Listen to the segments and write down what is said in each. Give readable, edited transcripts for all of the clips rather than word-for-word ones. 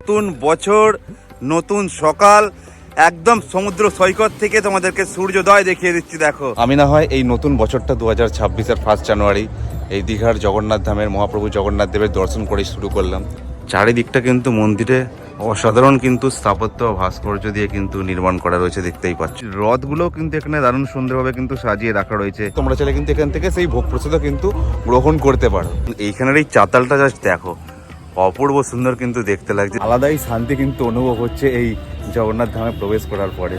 নতুন বছর, নতুন সকাল, একদম সমুদ্র সৈকত থেকে তোমাদেরকে সূর্যোদয় দেখিয়ে দিচ্ছি। দেখো, আমি না হয় এই নতুন বছরটা 2026-এর 1 জানুয়ারি এই দীঘার জগন্নাথ ধামের মহাপ্রভু জগন্নাথ দেবের দর্শন করে শুরু করলাম। চারিদিকটা কিন্তু মন্দিরে অসাধারণ কিন্তু স্থাপত্য ও ভাস্কর্য দিয়ে কিন্তু নির্মাণ করা রয়েছে, দেখতেই পাচ্ছি। রথগুলোও কিন্তু এখানে দারুণ সুন্দরভাবে কিন্তু সাজিয়ে রাখা রয়েছে। তোমরা চাইলে কিন্তু এখান থেকে সেই ভোগ প্রসাদও কিন্তু গ্রহণ করতে পারো। এইখানের এই চাতালটা জাস্ট দেখো, অপূর্ব সুন্দর কিন্তু দেখতে লাগছে। আলাদাই শান্তি কিন্তু অনুভব হচ্ছে এই জগন্নাথ ধামে প্রবেশ করার পরে।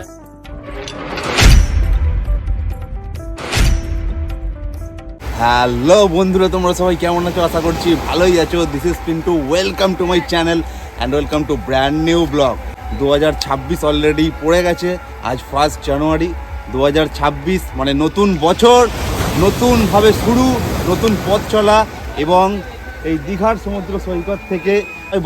হ্যালো বন্ধুরা, তোমরা সবাই কেমন আছো? আশা করছি ভালোই আছো। This is Pintu, welcome to my channel and welcome to brand new blog. 2026 already পড়ে গেছে। আজ 1 জানুয়ারি 2026, মানে নতুন বছর, নতুনভাবে শুরু, নতুন পথ চলা। এবং এই দীঘার সমুদ্র সৈকত থেকে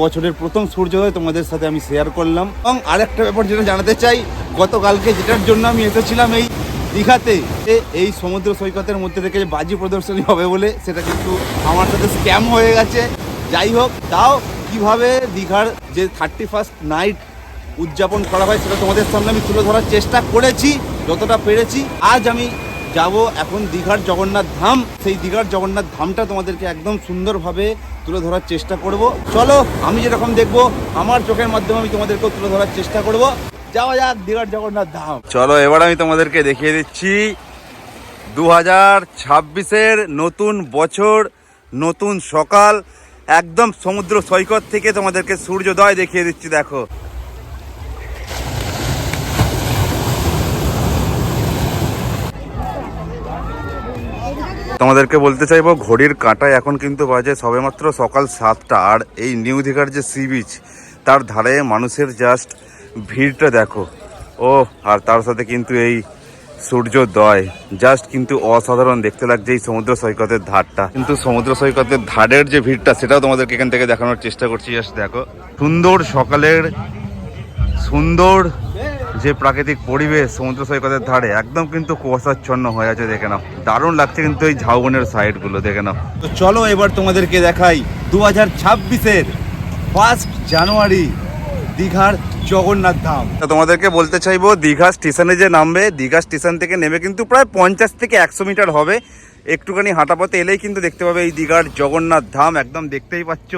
বছরের প্রথম সূর্যোদয় তোমাদের সাথে আমি শেয়ার করলাম। এবং আরেকটা ব্যাপার যেটা জানাতে চাই, গতকালকে যেটার জন্য আমি এসেছিলাম এই দীঘাতে, এই সমুদ্র সৈকতের মধ্যে থেকে যে বাজি প্রদর্শনী হবে বলে, সেটা কিন্তু আমার সাথে স্ক্যাম হয়ে গেছে। যাই হোক, তাও কিভাবে দীঘার যে 31st নাইট উদযাপন করা হয় সেটা তোমাদের সামনে আমি তুলে ধরার চেষ্টা করেছি যতটা পেরেছি। আজ আমি যাব এখন দীঘার জগন্নাথ ধাম। সেই দীঘার জগন্নাথ ধামটা তোমাদেরকে একদম সুন্দরভাবে তুলে ধরার চেষ্টা করব। চলো, আমি যেরকম দেখবো আমার চোখের মাধ্যমে আমি তোমাদেরকেও তুলে ধরার চেষ্টা করব। যাওয়া যাক দীঘার জগন্নাথ ধাম। চলো, এবার আমি তোমাদেরকে দেখিয়ে দিচ্ছি 2026-এর নতুন বছর, নতুন সকাল, একদম সমুদ্র সৈকত থেকে তোমাদেরকে সূর্যোদয় দেখিয়ে দিচ্ছি। দেখো, তোমাদেরকে বলতে চাইবো, ঘড়ির কাঁটায় এখন কিন্তু বাজে সবেমাত্র সকাল 7টা। আর এই নিউ দীঘার যে সি বিচ, তার ধারে মানুষের জাস্ট ভিড়টা দেখো। ও আর তার সাথে কিন্তু এই সূর্যোদয় জাস্ট কিন্তু অসাধারণ দেখতে লাগছে এই সমুদ্র সৈকতের ধারটা। কিন্তু সমুদ্র সৈকতের ধারের যে ভিড়টা, সেটাও তোমাদেরকে এখান থেকে দেখানোর চেষ্টা করছি। জাস্ট দেখো, সুন্দর সকালের সুন্দর যে প্রাকৃতিক পরিবেশ সমুদ্র সৈকতের ধারে, একদম কিন্তু কুয়াশাচ্ছন্ন হয়ে আছে। দেখে নাও, দারুণ লাগছে কিন্তু এই ঝাউবনের সাইডগুলো, দেখে নাও। তো চলো এবার তোমাদেরকে দেখাই 2026-এর 1 জানুয়ারি দীঘার জগন্নাথ ধাম। তোমাদেরকে বলতে চাইবো, দীঘা স্টেশনে যে নামবে, দীঘা স্টেশন থেকে নেমে কিন্তু প্রায় 50 থেকে 100 মিটার হবে। একটুখানি হাঁটা পথে এলেই কিন্তু দেখতে পাবে এই দীঘার জগন্নাথ ধাম। একদম দেখতেই পাচ্ছ,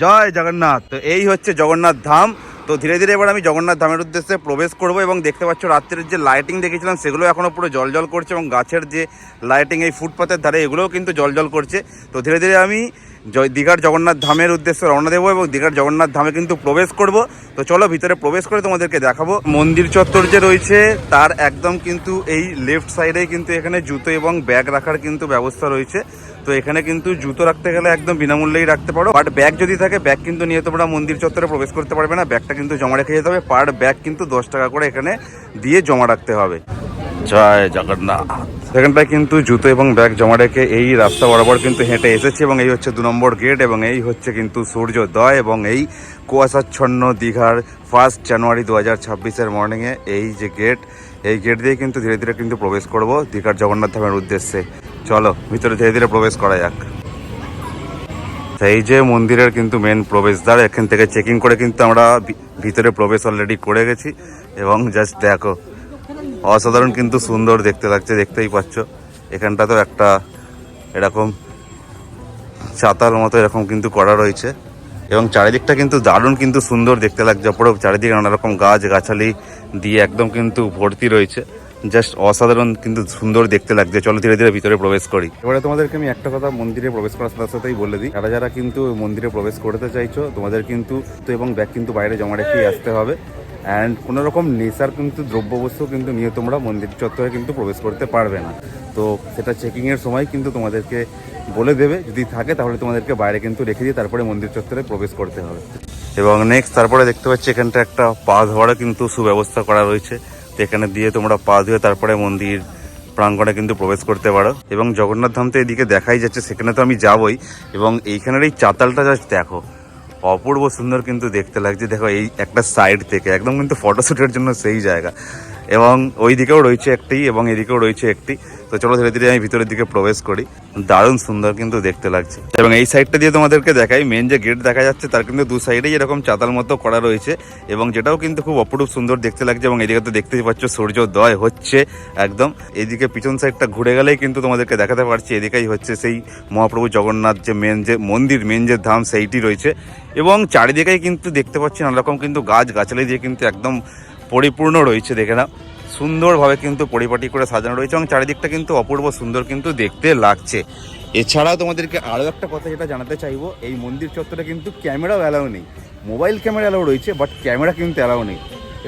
জয় জগন্নাথ। তো এই হচ্ছে জগন্নাথ ধাম। তো ধীরে ধীরে এবার আমি জগন্নাথ ধামের উদ্দেশ্যে প্রবেশ করব। এবং দেখতে পাচ্ছ রাত্রের যে লাইটিং দেখেছিলাম সেগুলো এখনও পুরো জলজল করছে, এবং গাছের যে লাইটিং এই ফুটপাতের ধারে, এগুলোও কিন্তু জলজল করছে। তো ধীরে ধীরে আমি দীঘার জগন্নাথ ধামের উদ্দেশ্যে রওনা দেবো এবং দীঘার জগন্নাথ ধামে কিন্তু প্রবেশ করব। তো চলো ভিতরে প্রবেশ করে তোমাদেরকে দেখাবো। মন্দির চত্বর যে রয়েছে তার একদম কিন্তু এই লেফট সাইডে কিন্তু এখানে জুতো এবং ব্যাগ রাখার কিন্তু ব্যবস্থা রয়েছে। তো এখানে কিন্তু জুতো রাখতে গেলে একদম বিনামূল্যেই রাখতে পারো। বাট ব্যাগ যদি থাকে, ব্যাগ কিন্তু নিয়ে তোমরা মন্দির চত্বরে প্রবেশ করতে পারবে না। ব্যাগটা কিন্তু জমা রেখে যেতে হবে। পার ব্যাগ কিন্তু 10 টাকা করে এখানে দিয়ে জমা রাখতে হবে। জয় জগন্নাথ। সেখানটায় কিন্তু জুতো এবং ব্যাগ জমা রেখে এই রাস্তা বরাবর কিন্তু হেঁটে এসেছি। এবং এই হচ্ছে 2 নম্বর গেট, এবং এই হচ্ছে কিন্তু সূর্যোদয়। এবং এই কুয়াশাচ্ছন্ন দীঘার 1 জানুয়ারি 2026-এর মর্নিংয়ে এই যে গেট, এই গেট দিয়ে কিন্তু ধীরে ধীরে কিন্তু প্রবেশ করব দীঘার জগন্নাথ ধামের উদ্দেশ্যে। চলো ভিতরে ধীরে ধীরে প্রবেশ করা যাক। এই যে মন্দিরের কিন্তু মেন প্রবেশদ্বার, এখান থেকে চেকিং করে কিন্তু আমরা ভিতরে প্রবেশ অলরেডি করে গেছি। এবং জাস্ট দেখো, অসাধারণ কিন্তু সুন্দর দেখতে লাগছে, দেখতেই পাচ্ছ। এখানটা তো একটা এরকম চাতাল মতো এরকম কিন্তু করা রয়েছে, এবং চারিদিকটা কিন্তু দারুণ কিন্তু সুন্দর দেখতে লাগছে। পুরো চারিদিকে নানা রকম গাছ গাছালি দিয়ে একদম কিন্তু ভর্তি রয়েছে। জাস্ট অসাধারণ কিন্তু সুন্দর দেখতে লাগছে। চলো ধীরে ধীরে ভিতরে প্রবেশ করি। এবারে তোমাদেরকে আমি একটা কথা মন্দিরে প্রবেশ করার সাথে সাথেই বলে দিই, যারা যারা কিন্তু মন্দিরে প্রবেশ করতে চাইছো, তোমাদের কিন্তু এবং ব্যাগ কিন্তু বাইরে জমা রেখেই আসতে হবে। অ্যান্ড কোনো রকম নেশার কিন্তু দ্রব্যবস্তু কিন্তু নিয়ে তোমরা মন্দির চত্বরে কিন্তু প্রবেশ করতে পারবে না। তো সেটা চেকিংয়ের সময় কিন্তু তোমাদেরকে বলে দেবে, যদি থাকে তাহলে তোমাদেরকে বাইরে কিন্তু রেখে দিয়ে তারপরে মন্দির চত্বরে প্রবেশ করতে হবে। এবং নেক্সট তারপরে দেখতে পাচ্ছি এখানটা একটা পা ধোয়ারও কিন্তু সুব্যবস্থা করা রয়েছে। তো এখানে দিয়ে তোমরা পা ধুয়ে তারপরে মন্দির প্রাঙ্গণে কিন্তু প্রবেশ করতে পারো। এবং জগন্নাথ ধাম তো এদিকে দেখাই যাচ্ছে, সেখানে তো আমি যাবই। এবং এইখানের এই চাতালটা জাস্ট দেখো, অপূর্ব সুন্দর কিন্তু দেখতে লাগছে। দেখো, এই একটা সাইড থেকে একদম কিন্তু ফটোশ্যুটের জন্য সেই জায়গা। এবং ওই দিকেও রয়েছে একটি এবং এদিকেও রয়েছে একটি। তো চলো ধীরে ধীরে আমি ভিতরের দিকে প্রবেশ করি। দারুণ সুন্দর কিন্তু দেখতে লাগছে। এবং এই সাইডটা দিয়ে তোমাদেরকে দেখাই, মেন যে গেট দেখা যাচ্ছে তার কিন্তু দু সাইডেই এরকম চাতাল মতো করা রয়েছে এবং যেটাও কিন্তু খুব অপরূপ সুন্দর দেখতে লাগছে। এবং এদিকে তো দেখতেই পাচ্ছ সূর্যোদয় হচ্ছে একদম। এইদিকে পিছন সাইডটা ঘুরে গেলেই কিন্তু তোমাদেরকে দেখাতে পারছি এদিকেই হচ্ছে সেই মহাপ্রভু জগন্নাথ যে মেন যে মন্দির, মেন যে ধাম সেইটি রয়েছে। এবং চারিদিকেই কিন্তু দেখতে পাচ্ছি নানা রকম কিন্তু গাছ গাছালি দিয়ে কিন্তু একদম পরিপূর্ণ রয়েছে। দেখে না সুন্দরভাবে কিন্তু পরিপাটি করে সাজানো রয়েছে এবং চারিদিকটা কিন্তু অপূর্ব সুন্দর কিন্তু দেখতে লাগছে। এছাড়াও তোমাদেরকে আরও একটা কথা যেটা জানাতে চাইবো, এই মন্দির চত্বরে কিন্তু ক্যামেরাও অ্যালাউ নেই। মোবাইল ক্যামেরা অ্যালাউ রয়েছে, বাট ক্যামেরা কিন্তু অ্যালাউ নেই।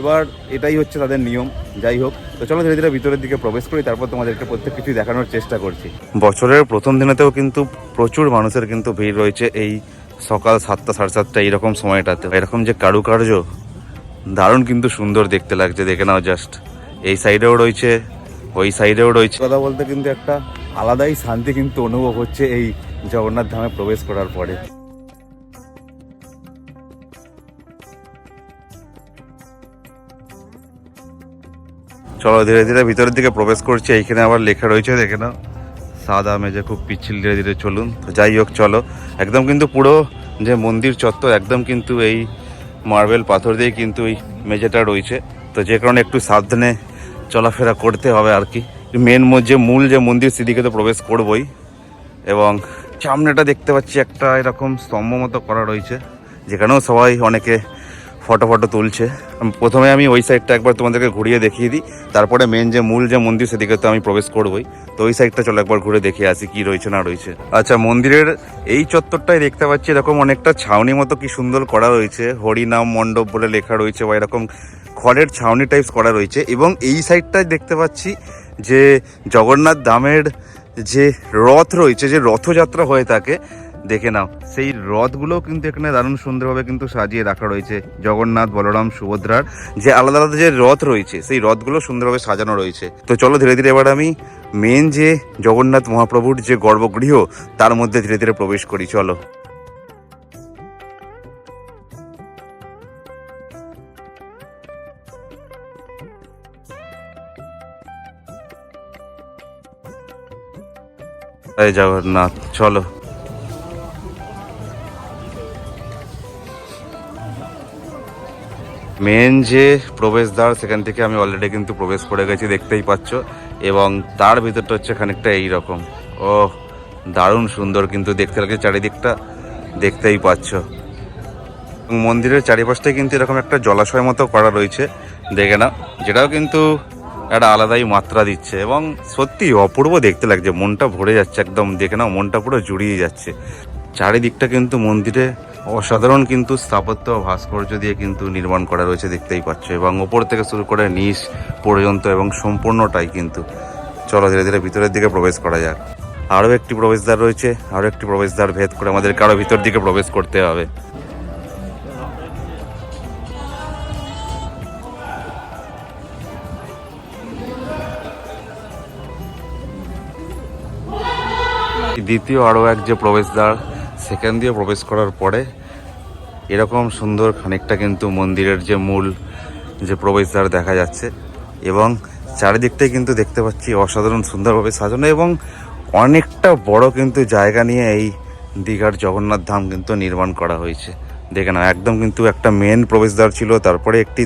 এবার এটাই হচ্ছে তাদের নিয়ম। যাই হোক, তো চলো ধীরে ধীরে ভিতরের দিকে প্রবেশ করি, তারপর তোমাদেরকে প্রত্যেক কিছু দেখানোর চেষ্টা করছি। বছরের প্রথম দিনেতেও কিন্তু প্রচুর মানুষের কিন্তু ভিড় রয়েছে এই সকাল 7টা 7:30 এইরকম সময়টাতে। এরকম যে কারুকার্য দারুণ কিন্তু সুন্দর দেখতে লাগছে, দেখে নাও জাস্ট। এই সাইডেও রয়েছে, ওই সাইডেও রয়েছে। কথা বলতে কিন্তু একটা আলাদাই শান্তি কিন্তু অনুভব হচ্ছে এই জগন্নাথ ধামে প্রবেশ করার পরে। চলো ধীরে ধীরে ভিতরের দিকে প্রবেশ করছে। এইখানে আবার লেখা রয়েছে, দেখে নাও, সাদা মেঝে খুব পিচ্ছিল, ধীরে ধীরে চলুন। তো যাই হোক চলো, একদম কিন্তু পুরো যে মন্দির চত্বর একদম কিন্তু এই মার্বেল পাথর দিয়ে কিন্তু এই মেঝেটা রয়েছে। তো যে কারণে একটু সাবধানে চলাফেরা করতে হবে আর কি। মেন যে মূল যে মন্দির সেদিকে তো প্রবেশ করবই। এবং সামনেটা দেখতে পাচ্ছি একটা এরকম স্তম্ভ মতো করা রয়েছে, যেখানেও সবাই অনেকে ফটো তুলছে। প্রথমে আমি ওই সাইডটা একবার তোমাদেরকে ঘুরিয়ে দেখিয়ে দিই, তারপরে মেন যে মূল যে মন্দির সেদিকে তো আমি প্রবেশ করবই। তো ওই সাইডটা চলো একবার ঘুরে দেখে আসি কি রয়েছে না রয়েছে। আচ্ছা, মন্দিরের এই চত্বরটাই দেখতে পাচ্ছি এরকম অনেকটা ছাউনি মতো কি সুন্দর করা রয়েছে। হরিনাম মণ্ডপ বলে লেখা রয়েছে বা এরকম খড়ের ছাউনি টাইপস করা রয়েছে। এবং এই সাইডটায় দেখতে পাচ্ছি যে জগন্নাথ ধামের যে রথ রয়েছে, যে রথযাত্রা হয়ে থাকে, দেখে নাও সেই রথগুলোও কিন্তু এখানে দারুণ সুন্দরভাবে কিন্তু সাজিয়ে রাখা রয়েছে। জগন্নাথ, বলরাম, সুভদ্রার যে আলাদা আলাদা যে রথ রয়েছে সেই রথগুলো সুন্দরভাবে সাজানো রয়েছে। তো চলো ধীরে ধীরে এবার আমি মেন যে জগন্নাথ মহাপ্রভুর যে গর্ভগৃহ তার মধ্যে ধীরে ধীরে প্রবেশ করি। চলো। জয় জগন্নাথ, চলো। মেন যে প্রবেশদ্বার সেখান থেকে আমি অলরেডি কিন্তু প্রবেশ করে গেছি, দেখতেই পাচ্ছ। এবং তার ভিতরটা হচ্ছে খানিকটা এইরকম। ও দারুণ সুন্দর কিন্তু দেখতে লাগে চারিদিকটা, দেখতেই পাচ্ছ। মন্দিরের চারিপাশটায় কিন্তু এরকম একটা জলাশয় মতো করা রয়েছে, দেখে না, যেটাও কিন্তু একটা আলাদাই মাত্রা দিচ্ছে এবং সত্যি অপূর্ব দেখতে লাগছে। মনটা ভরে যাচ্ছে একদম, দেখে নাও, মনটা পুরো জুড়িয়ে যাচ্ছে। চারিদিকটা কিন্তু মন্দিরে অসাধারণ কিন্তু স্থাপত্য ভাস্কর্য দিয়ে কিন্তু নির্মাণ করা রয়েছে, দেখতেই পাচ্ছ। এবং ওপর থেকে শুরু করে নিচ পর্যন্ত এবং সম্পূর্ণটাই কিন্তু। চলো ধীরে ধীরে ভিতরের দিকে প্রবেশ করা যাক। আরও একটি প্রবেশদ্বার রয়েছে, আরও একটি প্রবেশদ্বার ভেদ করে আমাদেরকে আরও ভিতর দিকে প্রবেশ করতে হবে। দ্বিতীয় আরও এক যে প্রবেশদ্বার, সেখান দিয়ে প্রবেশ করার পরে এরকম সুন্দর খানিকটা কিন্তু মন্দিরের যে মূল যে প্রবেশদ্বার দেখা যাচ্ছে। এবং চারিদিকটাই কিন্তু দেখতে পাচ্ছি অসাধারণ সুন্দরভাবে সাজানো এবং অনেকটা বড় কিন্তু জায়গা নিয়ে এই দীঘার জগন্নাথ ধাম কিন্তু নির্মাণ করা হয়েছে। দেখে না, একদম কিন্তু একটা মেন প্রবেশদ্বার ছিল, তারপরে একটি,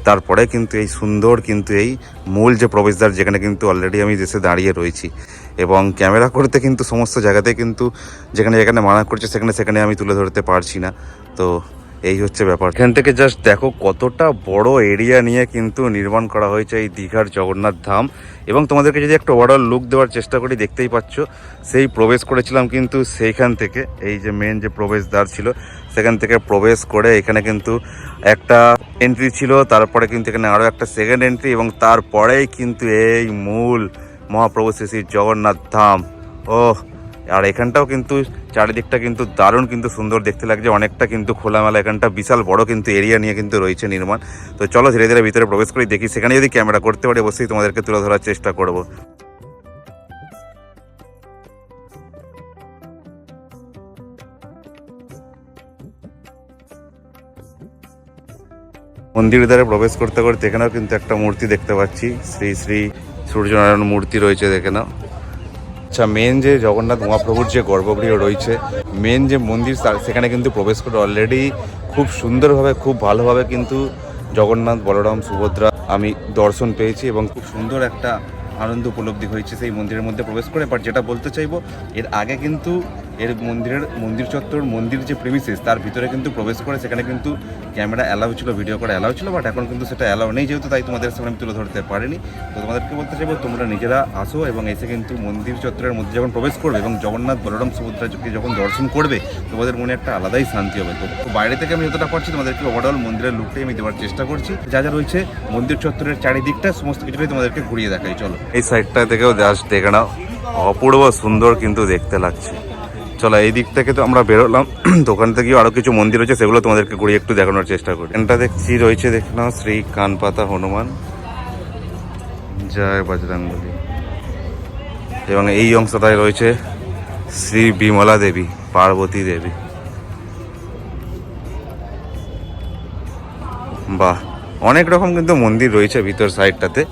তারপরে কিন্তু এই সুন্দর কিন্তু এই মূল যে প্রবেশদ্বার, যেখানে কিন্তু অলরেডি আমি এসে দাঁড়িয়ে রয়েছি। এবং ক্যামেরা করতে কিন্তু সমস্ত জায়গাতে কিন্তু যেখানে মানা করছে সেখানে আমি তুলে ধরতে পারছি না। তো এই হচ্ছে ব্যাপার। এখান থেকে জাস্ট দেখো কতটা বড় এরিয়া নিয়ে কিন্তু নির্মাণ করা হয়েছে এই দীঘার জগন্নাথ ধাম। এবং তোমাদেরকে যদি একটা ওভারঅল লুক দেওয়ার চেষ্টা করি, দেখতেই পাচ্ছ সেই প্রবেশ করেছিলাম কিন্তু সেইখান থেকে, এই যে মেন যে প্রবেশদ্বার ছিল সেখান থেকে প্রবেশ করে এখানে কিন্তু একটা এন্ট্রি ছিল, তারপরে কিন্তু এখানে আরও একটা সেকেন্ড এন্ট্রি এবং তারপরেই কিন্তু এই মূল মহাপ্রভু শ্রী জগন্নাথ ধাম। ও আর এখানটাও কিন্তু চারিদিকটা কিন্তু দারুণ কিন্তু সুন্দর দেখতে লাগছে, অনেকটা কিন্তু খোলামেলা, এখানটা বিশাল বড় কিন্তু এরিয়া নিয়ে কিন্তু রয়েছে নির্মাণ। তো চলো ধীরে ধীরে ভিতরে প্রবেশ করি, দেখি সেখানে যদি ক্যামেরা করতে পারি অবশ্যই তোমাদেরকে তুলে ধরার চেষ্টা করব। মন্দির দ্বারে প্রবেশ করতে এখানেও কিন্তু একটা মূর্তি দেখতে পাচ্ছি, শ্রী শ্রী সূর্যনারায়ণ মূর্তি রয়েছে, দেখে নাও। আচ্ছা, মেন যে জগন্নাথ মহাপ্রভুর যে গর্ভগৃহ রয়েছে, মেন যে মন্দির, সেখানে কিন্তু প্রবেশ করে অলরেডি খুব সুন্দরভাবে, খুব ভালোভাবে কিন্তু জগন্নাথ, বলরাম, সুভদ্রা আমি দর্শন পেয়েছি এবং খুব সুন্দর একটা আনন্দ উপলব্ধি হয়েছে সেই মন্দিরের মধ্যে প্রবেশ করে। বাট যেটা বলতে চাইবো, এর আগে কিন্তু এর মন্দির চত্বর, মন্দির যে প্রেমিসেস তার ভিতরে কিন্তু প্রবেশ করে সেখানে কিন্তু ক্যামেরা অ্যালাউ ছিল, ভিডিও করা অ্যালাউ ছিল, বাট এখন কিন্তু সেটা অ্যালাউ নেই, যেহেতু তাই তোমাদের সামনে আমি তুলে ধরতে পারিনি। তো তোমাদেরকে বলতে চাইবো, তোমরা নিজেরা আসো এবং এসে কিন্তু মন্দির চত্বরের মধ্যে যখন প্রবেশ করবে এবং জগন্নাথ, বলরাম, সুভদ্রাকে যখন দর্শন করবে, তোমাদের মনে একটা আলাদাই শান্তি হবে। তো বাইরে থেকে আমি যতটা পারছি তোমাদেরকে ওভারঅল মন্দিরের লুকটাই আমি দেওয়ার চেষ্টা করছি। যা যা রয়েছে মন্দির চত্বরের চারিদিকটা সমস্ত কিছুটাই তোমাদেরকে ঘুরিয়ে দেখাই, চলো। এই সাইডটা থেকেও জাস্ট দেখে নাও, অপূর্ব সুন্দর কিন্তু দেখতে লাগছে। চলো, এই দিক থেকে তো আমরা বেরোলাম, দোকান থেকেও আরো কিছু মন্দির রয়েছে, সেগুলো তোমাদেরকে ঘুরিয়ে একটু দেখানোর চেষ্টা করি। এটা দেখছি রয়েছে, দেখে নাও, শ্রী কানপাতা হনুমান, জয় বজরংবলী। এবং এই অংশটায় রয়েছে শ্রী বিমলা দেবী, পার্বতী দেবী। বাহ, অনেক রকম কিন্তু মন্দির রয়েছে ভিতর সাইডটাতে।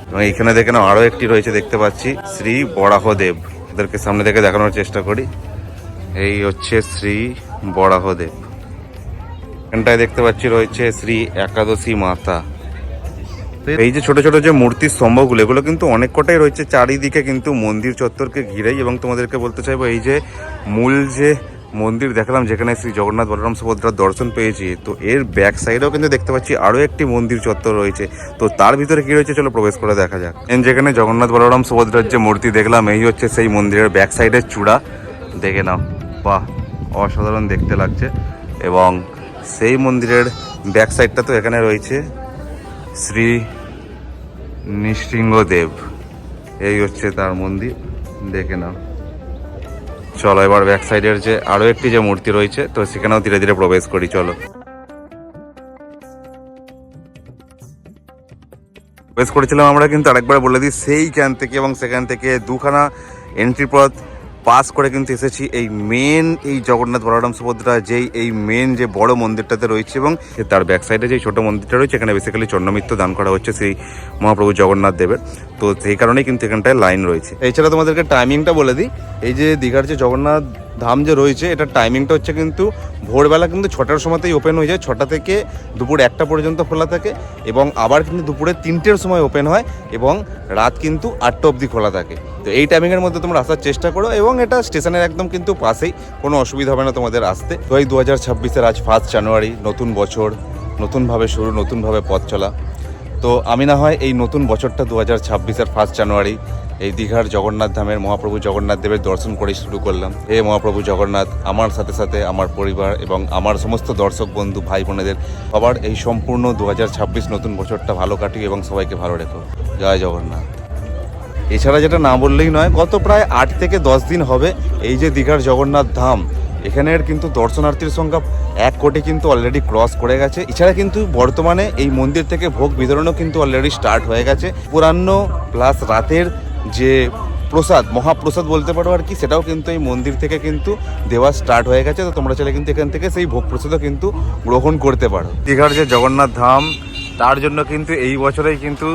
এবং এখানে দেখে নাও আরো একটি রয়েছে, দেখতে পাচ্ছি শ্রী বরাহদেব। ওদেরকে সামনে থেকে দেখানোর চেষ্টা করি। এই হচ্ছে শ্রী বরাহদেব। এখানটায় দেখতে পাচ্ছি রয়েছে শ্রী একাদশী মাতা। এই যে ছোট ছোট যে মূর্তির স্তম্ভগুলো, এগুলো কিন্তু অনেক কটাই রয়েছে চারিদিকে কিন্তু মন্দির চত্বরকে ঘিরেই। এবং তোমাদেরকে বলতে চাইবো, এই যে মূল যে মন্দির দেখালাম, যেখানে শ্রী জগন্নাথ, বলরাম, সুভদ্রার দর্শন পেয়েছি, তো এর ব্যাক সাইডেও কিন্তু দেখতে পাচ্ছি আরো একটি মন্দির চত্বর রয়েছে। তো তার ভিতরে কি রয়েছে, চলো প্রবেশ করে দেখা যাক। যেখানে জগন্নাথ, বলরাম, সুভদ্রার যে মূর্তি দেখলাম, এই হচ্ছে সেই মন্দিরের ব্যাক সাইডের চূড়া, দেখে নাও। বাহ, অসাধারণ দেখতে লাগছে। এবং সেই মন্দিরের ব্যাক সাইডটা তো এখানে রয়েছে শ্রী নৃসিংহদেব, এই হচ্ছে তার মন্দির, দেখে নাও। চলো এবার ব্যাক সাইডের যে আরো একটি যে মূর্তি রয়েছে, তো সেখানেও ধীরে ধীরে প্রবেশ করি, চলো। প্রবেশ করেছিলাম আমরা, কিন্তু আরেকবার বলে দিই, সেইখান থেকে এবং সেখান থেকে দুখানা এন্ট্রি পথ পাস করে কিন্তু এসেছি এই মেন, এই জগন্নাথ, বলরাম, সুভদ্রা যেই এই মেন যে বড় মন্দিরটাতে রয়েছে। এবং তার ব্যাক সাইডে যে ছোট মন্দিরটা রয়েছে, এখানে বেসিক্যালি চন্দ্রমিত্র দান করা হচ্ছে সেই মহাপ্রভু জগন্নাথ দেবের। তো সেই কারণেই কিন্তু এখানটায় লাইন রয়েছে। এছাড়া তোমাদেরকে টাইমিংটা বলে দিই, এই যে দীঘার যে জগন্নাথ ধাম যে রয়েছে, এটার টাইমিংটা হচ্ছে কিন্তু ভোরবেলা কিন্তু 6টার সময়তেই ওপেন হয়ে যায়, 6টা থেকে দুপুর 1টা পর্যন্ত খোলা থাকে। এবং আবার কিন্তু দুপুরে 3টের সময় ওপেন হয় এবং রাত কিন্তু 8টা অবধি খোলা থাকে। তো এই টাইমিংয়ের মধ্যে তোমরা আসার চেষ্টা করো, এবং এটা স্টেশনের একদম কিন্তু পাশেই, কোনো অসুবিধা হবে না তোমাদের আসতে। তো এই 2026-এর আজ 1 জানুয়ারি, নতুন বছর, নতুনভাবে শুরু, নতুনভাবে পথ চলা। তো আমি না হয় এই নতুন বছরটা 2026-এর 1 জানুয়ারি এই দীঘার জগন্নাথ ধামের মহাপ্রভু জগন্নাথ দেবের দর্শন করে শুরু করলাম। হে মহাপ্রভু জগন্নাথ, আমার সাথে সাথে আমার পরিবার এবং আমার সমস্ত দর্শক বন্ধু, ভাই বোনেদের সবার এই সম্পূর্ণ 2026 নতুন বছরটা ভালো কাটিয়ে এবং সবাইকে ভালো রেখো। জয় জগন্নাথ। এছাড়া যেটা না বললেই নয়, গত প্রায় 8 থেকে 10 দিন হবে এই যে দীঘার জগন্নাথ ধাম, এখানের কিন্তু দর্শনার্থীর সংখ্যা 1 কোটি কিন্তু অলরেডি ক্রস করে গেছে। এছাড়া কিন্তু বর্তমানে এই মন্দির থেকে ভোগ বিতরণও কিন্তু অলরেডি স্টার্ট হয়ে গেছে। পূর্ণাহ্ন প্লাস রাতের যে প্রসাদ, মহাপ্রসাদ বলতে পারো আর কি, সেটাও কিন্তু এই মন্দির থেকে কিন্তু দেওয়া স্টার্ট হয়ে গেছে। তো তোমরা চাইলে কিন্তু এখান থেকে সেই ভোগ প্রসাদও কিন্তু গ্রহণ করতে পারো। দীঘার যে জগন্নাথ ধাম, তার জন্য কিন্তু এই বছরেই কিন্তু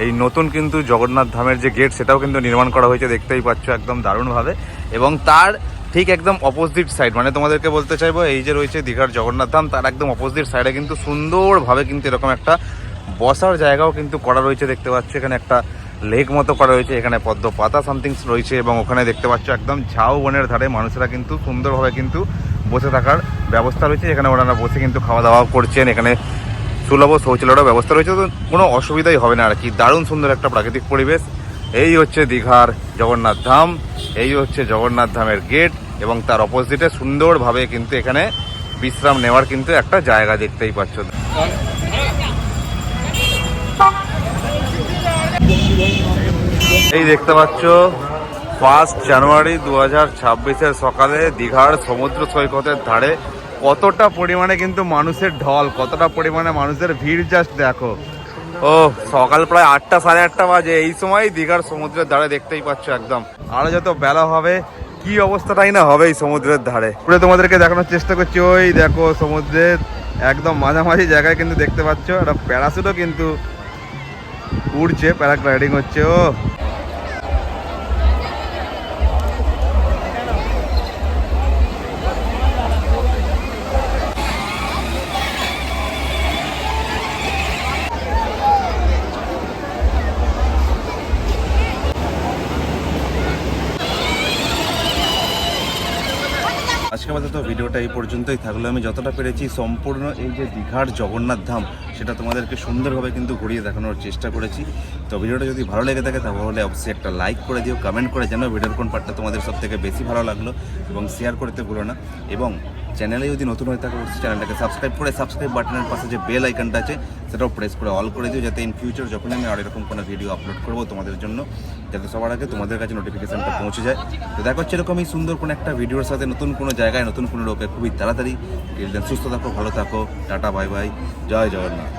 এই নতুন কিন্তু জগন্নাথ ধামের যে গেট, সেটাও কিন্তু নির্মাণ করা হয়েছে, দেখতেই পাচ্ছ একদম দারুণভাবে। এবং তার ঠিক একদম অপোজিট সাইড, মানে তোমাদেরকে বলতে চাইবো, এই যে রয়েছে দীঘার জগন্নাথ ধাম, তার একদম অপোজিট সাইডে কিন্তু সুন্দরভাবে কিন্তু এরকম একটা বসার জায়গাও কিন্তু করা রয়েছে, দেখতে পাচ্ছ। এখানে একটা লেক মতো করা রয়েছে, এখানে পদ্ম পাতা সামথিংস রয়েছে। এবং ওখানে দেখতে পাচ্ছ একদম ঝাউ বনের ধারে মানুষেরা কিন্তু সুন্দরভাবে কিন্তু বসে থাকার ব্যবস্থা রয়েছে, এখানে ওনারা বসে কিন্তু খাওয়া দাওয়া করছেন। এখানে সুলভ শৌচালয়ের ব্যবস্থা রয়েছে, তো কোনো অসুবিধাই হবে না আর কি। দারুণ সুন্দর একটা প্রাকৃতিক পরিবেশ। এই হচ্ছে দীঘার জগন্নাথ ধাম, এই হচ্ছে জগন্নাথ ধামের গেট, এবং তার অপোজিটে সুন্দরভাবে কিন্তু এখানে বিশ্রাম নেওয়ার কিন্তু একটা জায়গা দেখতেই পাচ্ছ। এই দেখতে পাচ্ছ 1 জানুয়ারি 2026-এর সকালে দীঘার সমুদ্র সৈকতের ধারে কতটা পরিমাণে কিন্তু মানুষের ঢল, কতটা পরিমাণে মানুষের ভিড়, জাস্ট দেখো। ও সকাল প্রায় 8টা সাড়ে 8টা বাজে, এই সময় দীঘার সমুদ্রের ধারে দেখতেই পাচ্ছ একদম। আরো যত বেলা হবে কি অবস্থাটাই না হবে এই সমুদ্রের ধারে। পুরো তোমাদেরকে দেখানোর চেষ্টা করছি, ওই দেখো সমুদ্রের একদম মাঝামাঝি জায়গায় কিন্তু দেখতে পাচ্ছ একটা প্যারাসুটও কিন্তু উড়ছে, প্যারাগ্লাইডিং হচ্ছে। ও আজকে আপাতত ভিডিওটা এই পর্যন্তই থাকলো। আমি যতটা পেরেছি সম্পূর্ণ এই যে দীঘার জগন্নাথ ধাম সেটা তোমাদেরকে সুন্দরভাবে কিন্তু ঘুরিয়ে দেখানোর চেষ্টা করেছি। তো ভিডিওটা যদি ভালো লেগে থাকে তাহলে অবশ্যই একটা লাইক করে দিও, কমেন্ট করে জানাও ভিডিওর কোন পার্টটা তোমাদের সব থেকে বেশি ভালো লাগলো এবং শেয়ার করতে ভুলো না। এবং চ্যানেলে যদি নতুন হয়ে থাকে অবশ্যই চ্যানেলটাকে সাবস্ক্রাইব করে সাবস্ক্রাইব বাটনের পাশে যে বেল আইকনটা আছে সেটাও প্রেস করে অল করে দিও, যাতে ইন ফিউচার যখন আমি আর এরকম কোনো ভিডিও আপলোড করবো তোমাদের জন্য, যাতে সবার আগে তোমাদের কাছে নোটিফিকেশনটা পৌঁছে যায়। তো দেখো হচ্ছে এরকমই সুন্দর কোনো একটা ভিডিওর সাথে নতুন কোনো জায়গায় নতুন কোনো লোকে খুবই তাড়াতাড়ি। সুস্থ থাকো, ভালো থাকো, টাটা, বাই বাই, জয় জগন্নাথ।